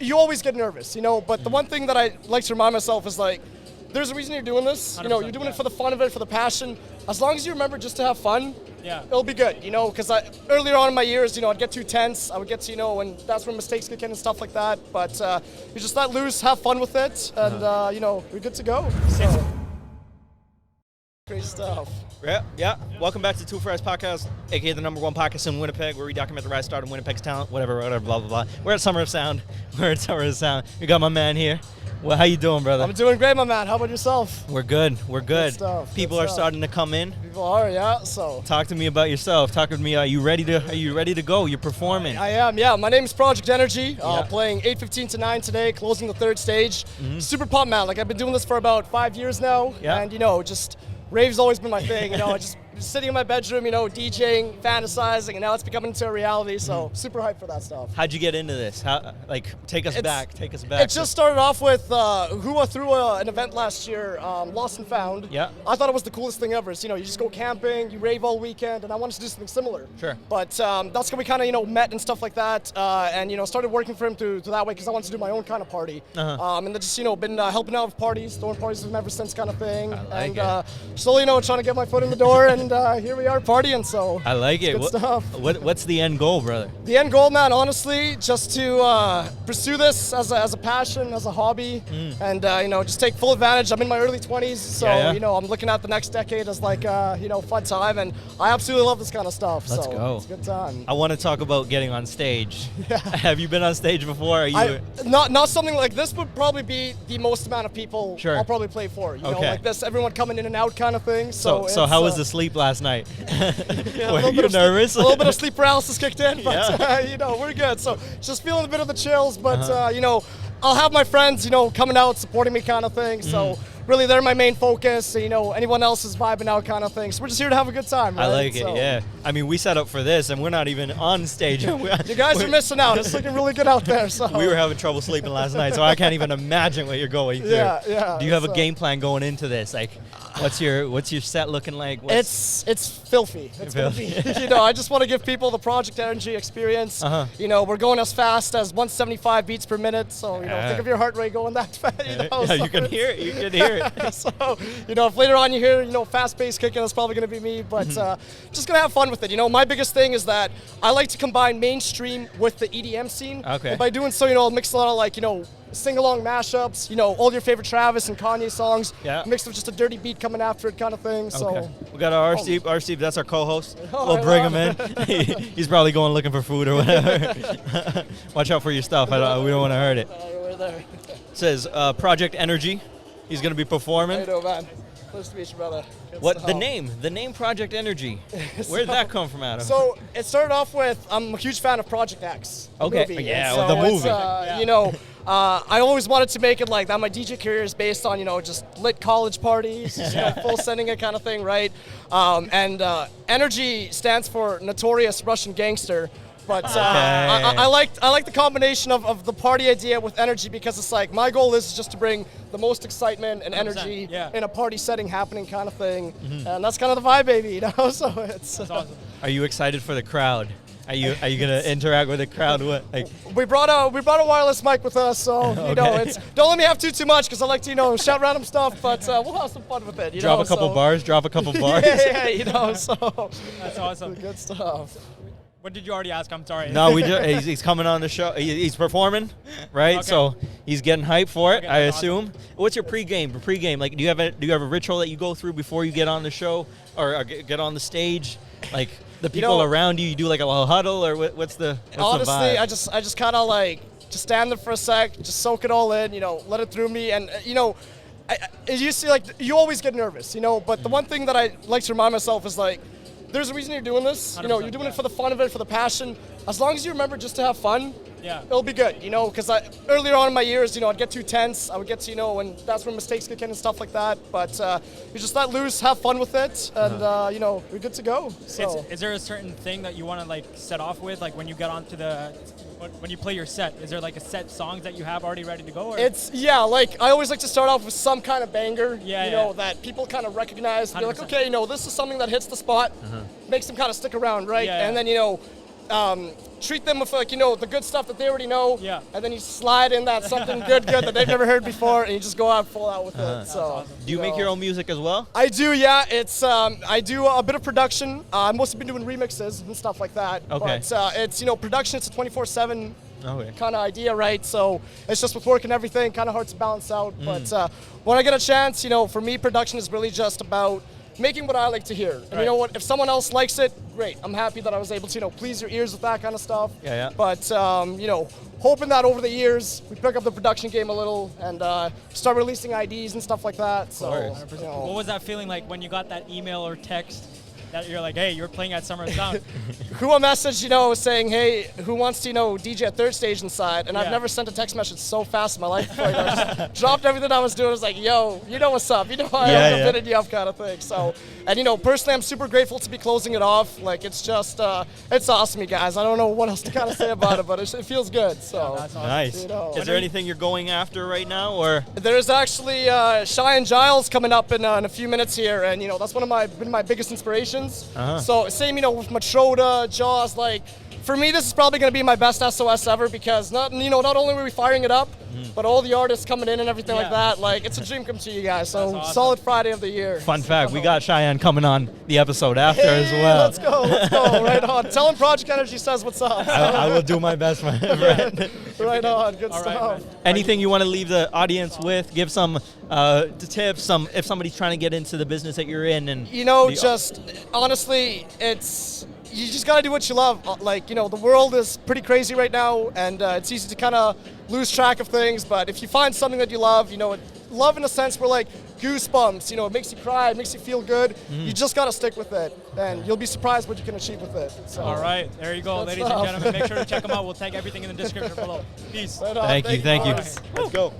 you always get nervous, but the one thing that I like to remind myself is like, there's a reason you're doing this. You're doing it for the fun of it, for the passion. As long as you remember just to have fun, it'll be good, because earlier on in my years, I'd get too tense. I would get to, and that's when mistakes kick in and stuff like that. But you just let loose, have fun with it, and, we're good to go. So. Great stuff. Yeah. Welcome back to Two Fries Podcast, aka the #1 podcast in Winnipeg, where we document the rise, start, and Winnipeg's talent, whatever, blah, blah, blah. We're at Summer of Sound. We got my man here. Well, how you doing, brother? I'm doing great, my man. How about yourself? We're good. Good stuff. People are starting to come in. People are, yeah. So. Talk to me about yourself. Talk to me. Are you ready to go? You're performing. I am. Yeah. My name is ProjectNRG. Playing 8:15 to 9 today, closing the third stage. Mm-hmm. Super pumped, man. Like I've been doing this for about 5 years now, and just rave's always been my thing. Just sitting in my bedroom, DJing, fantasizing, and now it's becoming into a reality. So super hyped for that stuff. How'd you get into this? Take us back. It just started off with Hua threw an event last year, Lost and Found. Yeah. I thought it was the coolest thing ever. So, you just go camping, you rave all weekend, and I wanted to do something similar. Sure. But that's when we kind of met and stuff like that, and started working for him through that way because I wanted to do my own kind of party. Uh-huh. And then just been helping out with parties, throwing parties with him ever since kind of thing. I like it. Slowly, trying to get my foot in the door, and here we are partying. So I like it. Good stuff. What's the end goal, brother? The end goal, man, honestly, just to pursue this as a passion, as a hobby, and just take full advantage. I'm in my early 20s, so I'm looking at the next decade as like fun time, and I absolutely love this kind of stuff. Let's go. It's a good time. I want to talk about getting on stage. Yeah. Have you been on stage before? Not something like this would probably be the most amount of people Sure. I'll probably play for. You know, Okay. like this, everyone coming in and out kind of thing. So how was the sleep last night? Were you nervous? A little bit of sleep paralysis kicked in, but Yeah. we're good. So just feeling a bit of the chills, but I'll have my friends, coming out, supporting me kind of thing. So really they're my main focus. Anyone else is vibing out kind of thing. So we're just here to have a good time, right? I like it, yeah. I mean, we set up for this, and we're not even on stage. You guys are missing out. It's looking really good out there. So we were having trouble sleeping last night, so I can't even imagine what you're going through. Yeah. Do you have a game plan going into this? Like, what's your set looking like? It's filthy. It's gonna be. I just want to give people the ProjectNRG experience. Uh-huh. We're going as fast as 175 beats per minute. So think of your heart rate going that fast. You can hear it. You can hear it. So if later on you hear fast bass kicking, that's probably gonna be me. But just gonna have fun with it. My biggest thing is that I like to combine mainstream with the EDM scene. Okay. And by doing so, I'll mix a lot of sing-along mashups, all your favorite Travis and Kanye songs, mixed with just a dirty beat coming after it kind of thing. So okay. We got our R-Steve, that's our co-host. We'll bring him in. He's probably going looking for food or whatever. Watch out for your stuff. We don't want to hurt it. We're there. It says ProjectNRG. He's going to be performing. How you doing, man? Nice to meet you, brother. The name ProjectNRG. Where did that come from, Adam? So it started off with, I'm a huge fan of Project X. Okay. Movie. Yeah, so the movie. I always wanted to make it like that. My DJ career is based on, just lit college parties, full sending it kind of thing, right? And Energy stands for Notorious Russian Gangster. But I like the combination of the party idea with energy, because it's like my goal is just to bring the most excitement and energy in a party setting happening kind of thing, and that's kind of the vibe, baby. So it's that's awesome. Are you excited for the crowd? Are you gonna interact with the crowd? We brought a wireless mic with us, so it's don't let me have too much, because I like to shout random stuff, but we'll have some fun with it. Drop a couple bars. Yeah, so that's awesome. Good stuff. What did you already ask? I'm sorry. No, he's coming on the show. He's performing, right? Okay. So he's getting hyped for it, Okay, I that's assume. awesome. What's your pregame? Like, do you have a ritual that you go through before you get on the show or get on the stage? Like the people around you do like a little huddle, or what's the honestly, the vibe? I just kind of just stand there for a sec, just soak it all in, let it through me, and you see, you always get nervous, but the one thing that I like to remind myself is like, there's a reason you're doing this. You're doing it for the fun of it, for the passion. As long as you remember just to have fun, it'll be good. Because earlier on in my years, I'd get too tense. I would get to, and that's when mistakes kick in and stuff like that. But you just let loose, have fun with it, and we're good to go. So. Is there a certain thing that you want to set off with, like when you get onto when you play your set? Is there like a set songs that you have already ready to go? Or? I always like to start off with some kind of banger, Yeah. that people kind of recognize. They're like, 100%. okay, this is something that hits the spot, makes them kind of stick around, right? Yeah. And then, treat them with like, the good stuff that they already know. Yeah. And then you slide in that something good that they've never heard before, and you just go out full out with it. So. awesome. Do you make your own music as well? I do, yeah. It's I do a bit of production. I've mostly been doing remixes and stuff like that. Okay. But it's production. It's a 24/7 Okay. kind of idea, right? So it's just with work and everything, kind of hard to balance out. Mm. But when I get a chance, for me, production is really just about making what I like to hear. And you know what? If someone else likes it, great. I'm happy that I was able to, please your ears with that kind of stuff. Yeah. But hoping that over the years we pick up the production game a little and start releasing IDs and stuff like that. So, What was that feeling like when you got that email or text that you're like, hey, you're playing at Summer of Sound? Who a message, saying, hey, who wants to, DJ at Third Stage inside? And I've never sent a text message so fast in my life before. I just dropped everything I was doing. I was like, yo, you know what's up? I am hitting you up kind of thing. So, and personally, I'm super grateful to be closing it off. Like, it's just, it's awesome, you guys. I don't know what else to kind of say about it, but it feels good. So, That's awesome. Nice. Is there anything you're going after right now, or? There's actually Shy and Giles coming up in a few minutes here, and that's one of my biggest inspirations. So same, with Matroda, Jaws, like for me this is probably going to be my best SOS ever because not only were we firing it up, but all the artists coming in and everything like that, like it's a dream come true, you guys. So awesome. solid Friday of the year. Fun fact, we got Cheyenne coming on the episode after as well. Let's go, right on. Tell him Project Energy says what's up. I will do my best, my friend. Right on, good All stuff. right, Anything you want to leave the audience with? Give some tips, if somebody's trying to get into the business that you're in, and just honestly, you just gotta do what you love. Like, the world is pretty crazy right now, and it's easy to kind of lose track of things. But if you find something that you love, love in a sense where like goosebumps, it makes you cry, it makes you feel good. You just gotta stick with it, and you'll be surprised what you can achieve with it. So. All right, there you go, ladies and gentlemen. Make sure to check them out. We'll tag everything in the description below. Peace. Right on. Thank you. All right. Let's go.